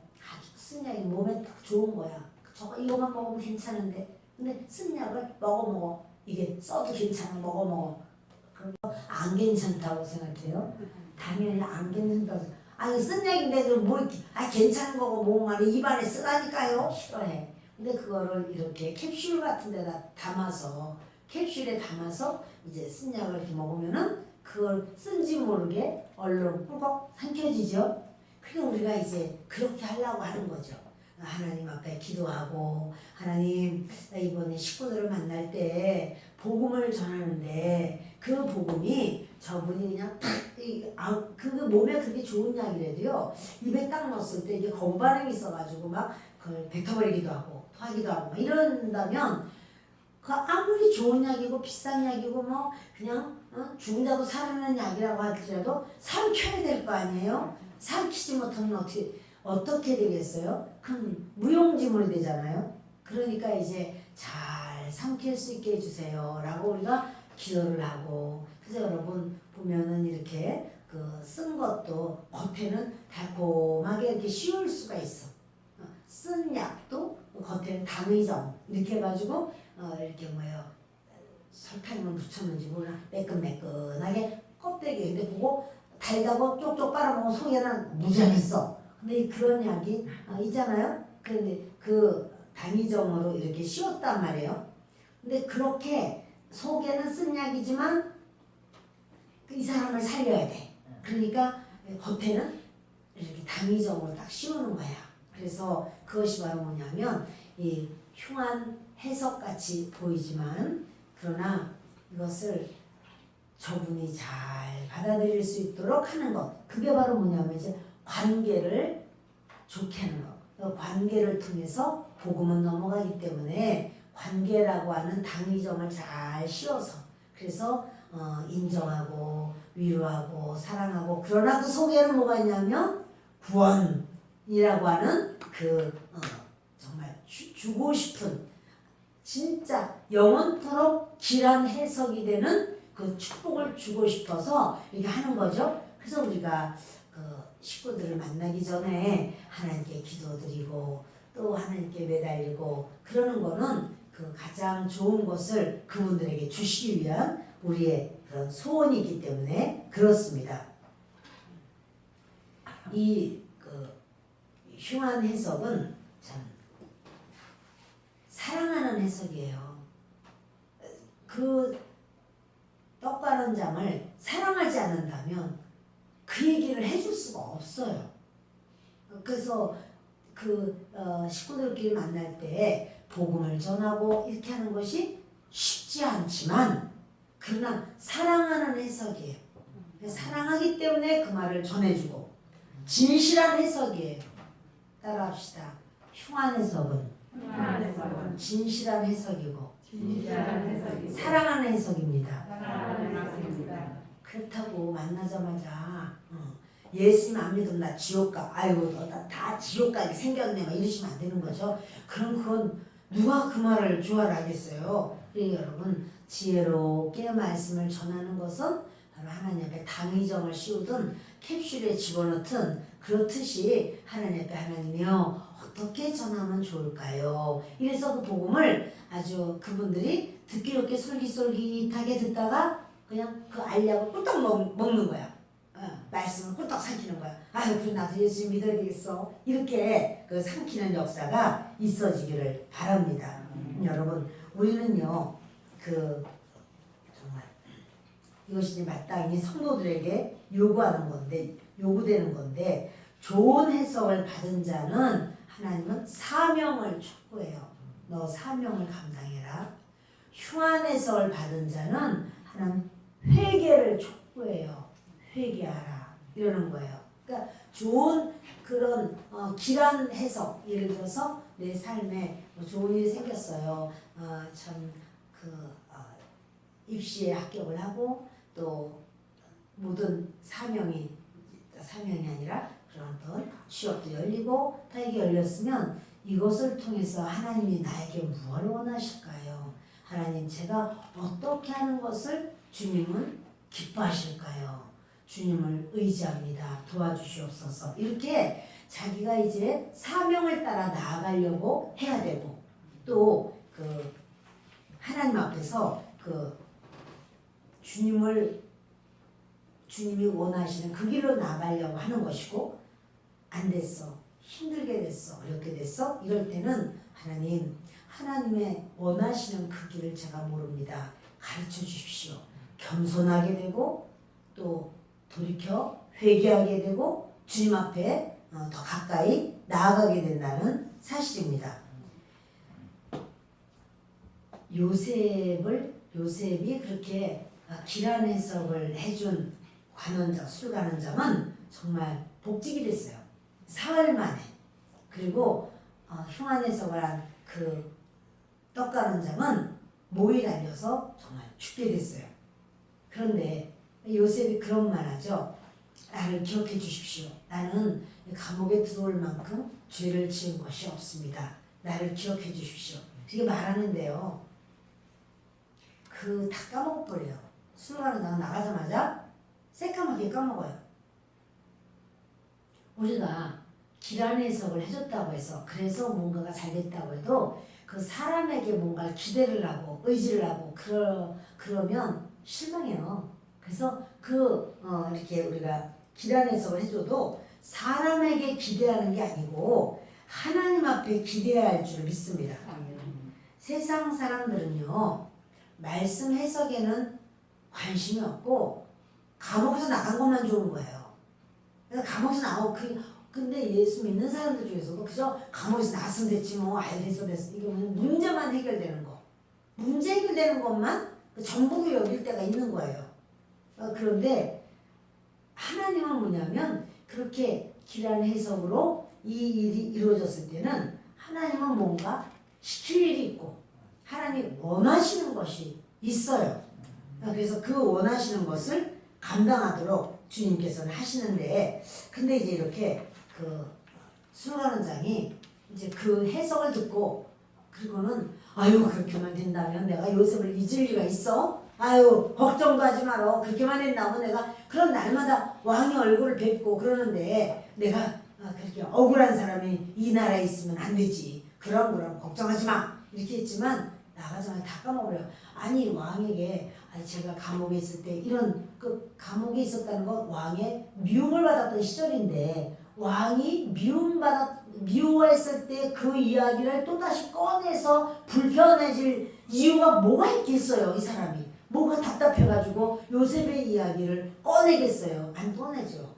쓴 약이 몸에 딱 좋은 거야. 저거 이거만 먹으면 괜찮은데 근데 쓴 약을 먹어 이게 써도 괜찮아 먹어 그럼 안 괜찮다고 생각해요? 당연히 안 괜찮다고 쓴 약인데 뭐 괜찮은 거고 뭐 입안에 쓰라니까요. 싫어해. 근데 그거를 이렇게 캡슐 같은 데다 캡슐에 담아서 이제 쓴 약을 이렇게 먹으면은 그걸 쓴지 모르게 얼른 꿀꺽 삼켜지죠. 그러니까 우리가 이제 그렇게 하려고 하는 거죠. 하나님 앞에 기도하고 하나님 나 이번에 식구들을 만날 때 복음을 전하는데 그 복음이 저분이 그냥 그 몸에 그렇게 좋은 약이라도요 입에 딱 넣었을 때 이게 거부 반응이 있어가지고 막 그걸 뱉어버리기도 하고 토하기도 하고 막 이런다면 그 아무리 좋은 약이고 비싼 약이고 뭐 그냥 죽은 자도 살아나는 약이라고 할지라도 삼켜야 될 거 아니에요? 삼키지 못하면 어떻게 되겠어요? 그럼 무용지물이 되잖아요. 그러니까 이제 잘 삼킬 수 있게 해주세요 라고 우리가 기도를 하고 그래서 여러분 보면은 이렇게 그 쓴 것도 겉에는 달콤하게 이렇게 씌울 수가 있어. 쓴 약도 겉에는 담의정 이렇게 해가지고 이렇게 설탕을 묻혔는지 몰라 매끈매끈하게 껍데기 근데 그거 달다고 쪽쪽 빨아먹은 속에는 무장했어. 근데 그런 약이 있잖아요. 그런데 그 담의정으로 이렇게 씌웠단 말이에요. 근데 그렇게 속에는 쓴 약이지만 이 사람을 살려야 돼. 그러니까 겉에는 이렇게 당위적으로 딱 씌우는 거야. 그래서 그것이 바로 뭐냐면 이 흉한 해석같이 보이지만 그러나 이것을 저분이 잘 받아들일 수 있도록 하는 것. 그게 바로 뭐냐면 이제 관계를 좋게 하는 것. 그 관계를 통해서 복음은 넘어가기 때문에 관계라고 하는 당위점을 잘 씌워서 그래서 인정하고 위로하고 사랑하고 그러나 그 속에는 뭐가 있냐면 구원이라고 하는 정말 주고 싶은 진짜 영원토록 길한 해석이 되는 그 축복을 주고 싶어서 이렇게 하는 거죠. 그래서 우리가 그 식구들을 만나기 전에 하나님께 기도드리고 또 하나님께 매달리고 그러는 거는 그 가장 좋은 것을 그분들에게 주시기 위한 우리의 그런 소원이 있기 때문에 그렇습니다. 이 흉한 해석은 참 사랑하는 해석이에요. 그 떡가는 장을 사랑하지 않는다면 그 얘기를 해줄 수가 없어요. 그래서 식구들끼리 만날 때 복음을 전하고 이렇게 하는 것이 쉽지 않지만 그러나 사랑하는 해석이에요. 사랑하기 때문에 그 말을 전해주고 진실한 해석이에요. 따라합시다. 흉한 해석은 진실한 해석이고 사랑하는 해석입니다. 그렇다고 만나자마자 예수님 안 믿으면 나 지옥 가. 아이고 너 다 지옥 가게 생겼네. 막 이러시면 안 되는 거죠. 그럼 그건 누가 그 말을 좋아하겠어요. 그러니까 여러분 지혜롭게 말씀을 전하는 것은 바로 하나님 앞에 당위점을 씌우든 캡슐에 집어넣든 그렇듯이 하나님 앞에 하나님이요 어떻게 전하면 좋을까요? 이래서 그 복음을 아주 그분들이 듣기 좋게 솔깃솔깃하게 듣다가 그냥 그 알약을 꿀떡 먹는 거야. 말씀을 꿀떡 삼키는 거야. 아유 그래 나도 예수 믿어야 되겠어. 이렇게 그 삼키는 역사가 있어지기를 바랍니다. 여러분 우리는요 정말 이것이 마땅히 성도들에게 요구되는 건데 좋은 해석을 받은 자는 하나님은 사명을 촉구해요. 너 사명을 감당해라. 흉한 해석을 받은 자는 하나님 회개를 촉구해요. 회개하라. 이러는 거예요. 그러니까 좋은 그런 길한 해석, 예를 들어서 내 삶에 좋은 일이 생겼어요. 입시에 합격을 하고 또 모든 사명이 아니라 그런 어떤 취업도 열리고 다 이게 열렸으면 이것을 통해서 하나님이 나에게 무엇을 원하실까요? 하나님 제가 어떻게 하는 것을 주님은 기뻐하실까요? 주님을 의지합니다. 도와주시옵소서. 이렇게 자기가 이제 사명을 따라 나아가려고 해야 되고 또 하나님 앞에서 주님이 원하시는 그 길로 나가려고 하는 것이고 안 됐어. 힘들게 됐어. 어렵게 됐어. 이럴 때는 하나님의 원하시는 그 길을 제가 모릅니다. 가르쳐 주십시오. 겸손하게 되고 또 돌이켜 회개하게 되고 주님 앞에 더 가까이 나아가게 된다는 사실입니다. 요셉이 그렇게 길한 해석을 해준 술 간원장은 정말 복직이 됐어요. 사흘 만에. 그리고 흉한 해석을 한 그 떡 간원장은 목이 달려서 정말 죽게 됐어요. 그런데 요셉이 그런 말 하죠. 나를 기억해 주십시오. 나는 감옥에 들어올 만큼 죄를 지은 것이 없습니다. 나를 기억해 주십시오. 이게 말하는데요. 다 까먹어버려요. 술 간원장은 나가자마자 새까맣게 까먹어요. 우리가 길한 해석을 해줬다고 해서 그래서 뭔가가 잘 됐다고 해도 그 사람에게 뭔가를 기대를 하고 의지를 하고 그러면 실망해요. 그래서 이렇게 우리가 길한 해석을 해줘도 사람에게 기대하는 게 아니고 하나님 앞에 기대해야 할 줄 믿습니다. 세상 사람들은요 말씀 해석에는 관심이 없고 감옥에서 나간 것만 좋은 거예요. 그래서 감옥에서 나오고 근데 예수 믿는 사람들 중에서도 그저 감옥에서 나왔으면 됐지 뭐 됐어 이게 문제만 해결되는 거 문제 해결되는 것만 전부로 여길 때가 있는 거예요. 그런데 하나님은 뭐냐면 그렇게 길한 해석으로 이 일이 이루어졌을 때는 하나님은 뭔가 시킬 일이 있고 하나님이 원하시는 것이 있어요. 그래서 그 원하시는 것을 감당하도록 주님께서는 하시는데 근데 이제 이렇게 그 수르가는 장이 이제 그 해석을 듣고 그리고는 아유 그렇게만 된다면 내가 요셉을 잊을 리가 있어? 아유 걱정도 하지 마라. 그렇게만 된다면 내가 그런 날마다 왕의 얼굴을 뵙고 그러는데 내가 그렇게 억울한 사람이 이 나라에 있으면 안 되지. 그럼 걱정하지 마. 이렇게 했지만 나가자마자 다 까먹어요. 아니 왕에게 제가 감옥에 있을 때 이런 그 감옥에 있었다는 건 왕의 미움을 받았던 시절인데 왕이 미워했을 때 그 이야기를 또다시 꺼내서 불편해질 이유가 뭐가 있겠어요. 이 사람이 뭐가 답답해가지고 요셉의 이야기를 꺼내겠어요. 안 꺼내죠.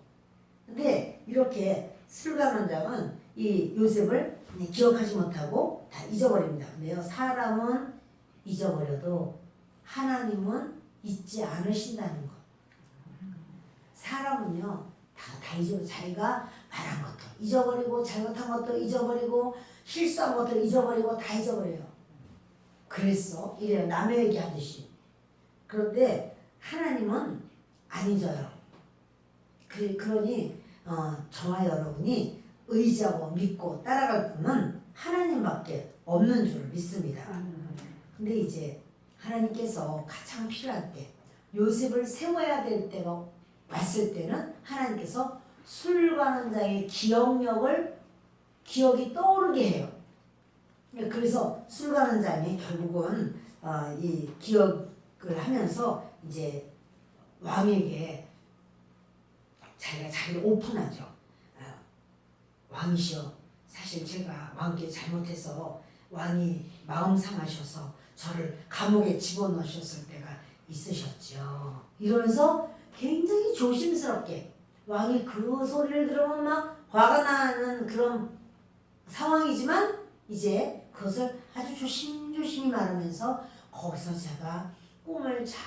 근데 이렇게 술관원장은 이 요셉을 기억하지 못하고 다 잊어버립니다. 근데요 사람은 잊어버려도 하나님은 잊지 않으신다는 것. 사람은요 다 잊어버려. 자기가 말한 것도 잊어버리고 잘못한 것도 잊어버리고 실수한 것도 잊어버리고 다 잊어버려요. 그랬어? 이래요. 남의 얘기하듯이. 그런데 하나님은 안 잊어요. 그러니 저와 여러분이 의지하고 믿고 따라갈 분은 하나님밖에 없는 줄 믿습니다. 근데 이제 하나님께서 가장 필요할 때 요셉을 세워야 될 때가 왔을 때는 하나님께서 술관원장의 기억이 떠오르게 해요. 그래서 술관원장이 결국은 이 기억을 하면서 이제 왕에게 자기를 오픈하죠. 왕이시여, 사실 제가 왕께 잘못해서 왕이 마음 상하셔서 저를 감옥에 집어넣으셨을 때가 있으셨죠. 이러면서 굉장히 조심스럽게 왕이 그 소리를 들으면 막 화가 나는 그런 상황이지만 이제 그것을 아주 조심조심히 말하면서 거기서 제가 꿈을 잘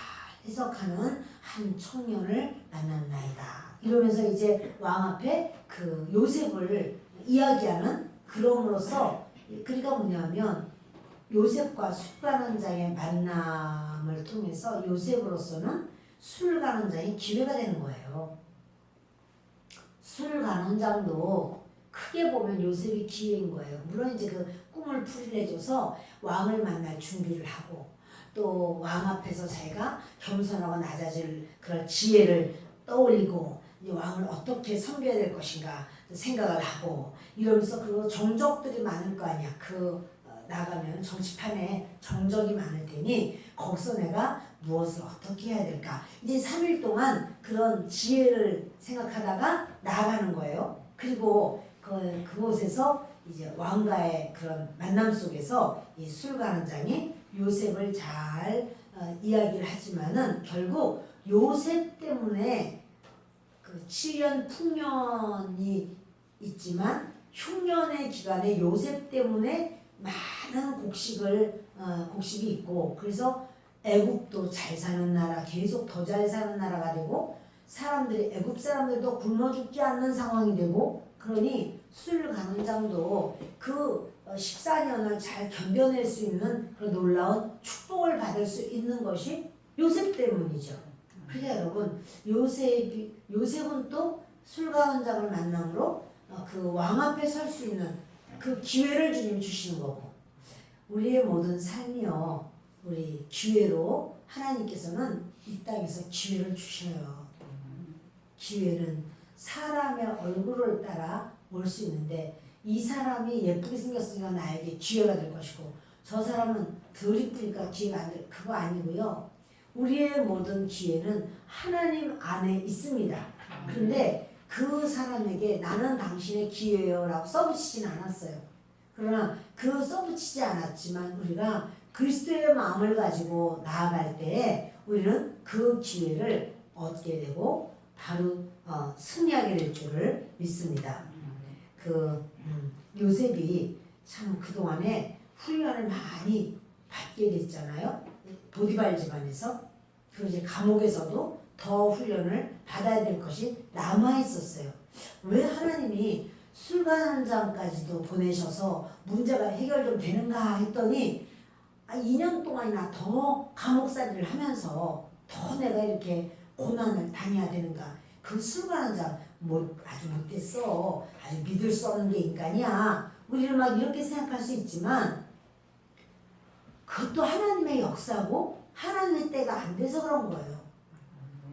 해석하는 한 청년을 만났나이다. 이러면서 이제 왕 앞에 그 요셉을 이야기하는 그럼으로써 그러니까 뭐냐면 요셉과 술관원장의 만남을 통해서 요셉으로서는 술관원장이 기회가 되는 거예요. 술관원장도 크게 보면 요셉이 기회인 거예요. 물론 이제 그 꿈을 풀이해줘서 왕을 만날 준비를 하고 또 왕 앞에서 자기가 겸손하고 낮아질 그런 지혜를 떠올리고 이제 왕을 어떻게 섬겨야 될 것인가 생각을 하고 이러면서 그 정적들이 많을 거 아니야. 나가면 정치판에 정적이 많을 테니 거기서 내가 무엇을 어떻게 해야 될까. 이제 3일 동안 그런 지혜를 생각하다가 나아가는 거예요. 그리고 그곳에서 이제 왕과의 그런 만남 속에서 이 술관원장이 요셉을 잘 이야기를 하지만은 결국 요셉 때문에 그 7년 풍년이 있지만 흉년의 기간에 요셉 때문에 많은 곡식이 있고 그래서 애국도 잘 사는 나라 계속 더 잘 사는 나라가 되고 애국 사람들도 굶어 죽지 않는 상황이 되고 그러니 술관원장도 그 14년을 잘 견뎌낼 수 있는 그런 놀라운 축복을 받을 수 있는 것이 요셉 때문이죠. 그러니까 여러분 요셉은 또 술관원장을 만남으로 그 왕 앞에 설 수 있는 그 기회를 주님이 주시는 거고 우리의 모든 삶이요 우리 기회로 하나님께서는 이 땅에서 기회를 주셔요. 기회는 사람의 얼굴을 따라 올 수 있는데 이 사람이 예쁘게 생겼으니까 나에게 기회가 될 것이고 저 사람은 덜 이쁘니까 기회가 안 될 그거 아니고요. 우리의 모든 기회는 하나님 안에 있습니다. 그런데 그 사람에게 나는 당신의 기회요 라고 써붙이진 않았어요. 그러나 그 써붙이지 않았지만 우리가 그리스도의 마음을 가지고 나아갈 때 우리는 그 기회를 얻게 되고 바로 승리하게 될 줄을 믿습니다. 요셉이 참 그동안에 훈련을 많이 받게 됐잖아요. 보디발 집안에서. 그리고 이제 감옥에서도 더 훈련을 받아야 될 것이 남아 있었어요. 왜 하나님이 술관장까지도 보내셔서 문제가 해결 좀 되는가 했더니 2년 동안이나 더 감옥살이를 하면서 더 내가 이렇게 고난을 당해야 되는가. 그 술관장 아주 못됐어. 아주 믿을 수 없는 게 인간이야. 우리는 막 이렇게 생각할 수 있지만 그것도 하나님의 역사고 하나님의 때가 안 돼서 그런 거예요.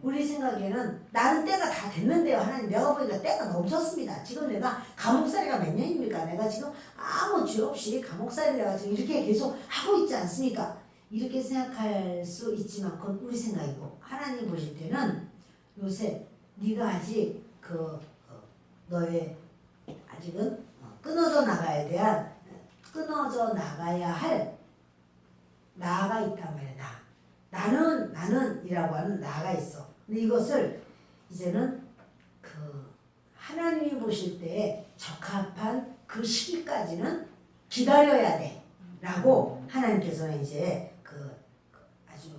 우리 생각에는 나는 때가 다 됐는데요. 하나님 내가 보니까 때가 넘쳤습니다. 지금 내가 감옥살이가 몇 년입니까? 내가 지금 아무 죄 없이 감옥살이를 내가 지금 이렇게 계속 하고 있지 않습니까? 이렇게 생각할 수 있지만 그건 우리 생각이고 하나님 보실 때는 요셉 네가 아직 너의 아직은 끊어져 나가야 할 나가 있단 말이야. 나는 이라고 하는 나가 있어. 근데 이것을 이제는 하나님이 보실 때 적합한 그 시기까지는 기다려야 돼. 라고 하나님께서는 이제 아주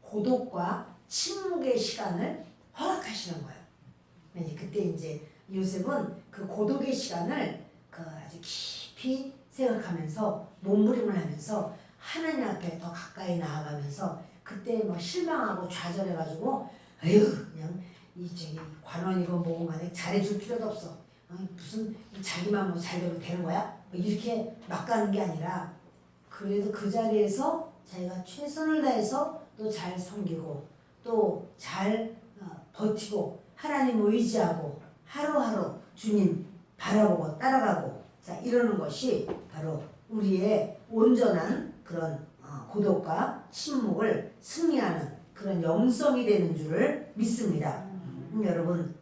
고독과 침묵의 시간을 허락하시는 거예요. 그때 이제 요셉은 그 고독의 시간을 아주 깊이 생각하면서 몸부림을 하면서 하나님 앞에 더 가까이 나아가면서 그때 뭐 실망하고 좌절해가지고 그냥 관원이고 뭐고 간에 잘해줄 필요도 없어. 무슨 자기만 뭐 잘되면 되는 거야? 뭐 이렇게 막 가는 게 아니라 그래도 그 자리에서 자기가 최선을 다해서 또 잘 섬기고 또 잘 버티고 하나님 의지하고 하루하루 주님 바라보고 따라가고 이러는 것이 바로 우리의 온전한 그런 고독과 침묵을 승리하는 그런 영성이 되는 줄을 믿습니다. 여러분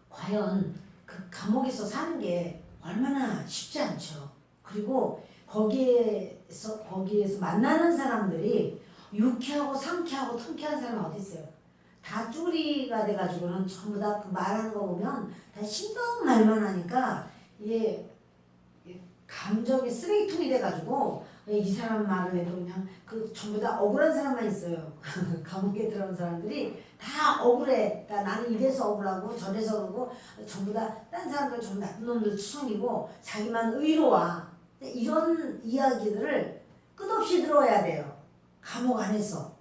과연 그 감옥에서 사는 게 얼마나 쉽지 않죠. 그리고 거기에서 만나는 사람들이 유쾌하고 상쾌하고 통쾌한 사람이 어디 있어요? 다 쭈리가 돼가지고는 전부 다 그 말하는 거 보면 다 싱거운 말만 하니까 이게 감정의 쓰레기통이 돼가지고 이 사람 말을 해도 그냥 전부 다 억울한 사람만 있어요. 감옥에 들어온 사람들이 다 억울해. 그러니까 나는 이래서 억울하고 저래서 그러고 전부 다 딴 사람들 전부 나쁜 놈들 추천이고 자기만 의로워. 이런 이야기들을 끝없이 들어야 돼요. 감옥 안에서.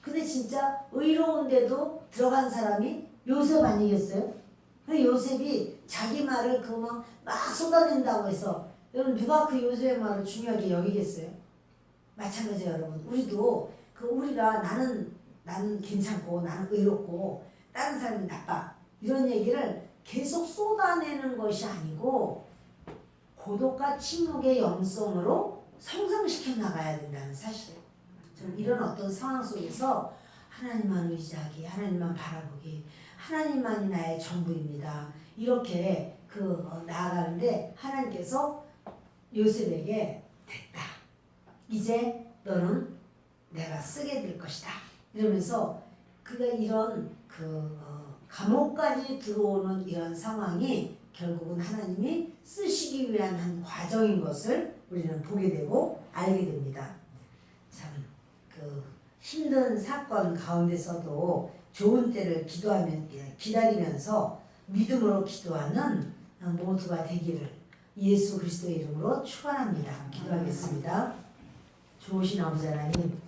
근데 진짜 의로운데도 들어간 사람이 요셉 아니겠어요? 요셉이 자기 말을 막 쏟아낸다고 해서 여러분 누가 그 요셉의 말을 중요하게 여기겠어요? 마찬가지예요, 여러분. 우리도 우리가 나는 괜찮고 나는 의롭고 다른 사람이 나빠 이런 얘기를 계속 쏟아내는 것이 아니고 고독과 침묵의 영성으로 성장시켜 나가야 된다는 사실이에요. 저는 이런 어떤 상황 속에서 하나님만 의지하기, 하나님만 바라보기, 하나님만이 나의 전부입니다. 이렇게 나아가는데 하나님께서 요셉에게 됐다. 이제 너는 내가 쓰게 될 것이다. 이러면서 그가 이런 감옥까지 들어오는 이런 상황이 결국은 하나님이 쓰시기 위한 한 과정인 것을 우리는 보게 되고 알게 됩니다. 참 힘든 사건 가운데서도 좋은 때를 기다리면서 믿음으로 기도하는 모두가 되기를 예수 그리스도의 이름으로 축원합니다. 기도하겠습니다. 좋으신 아버지 하나님,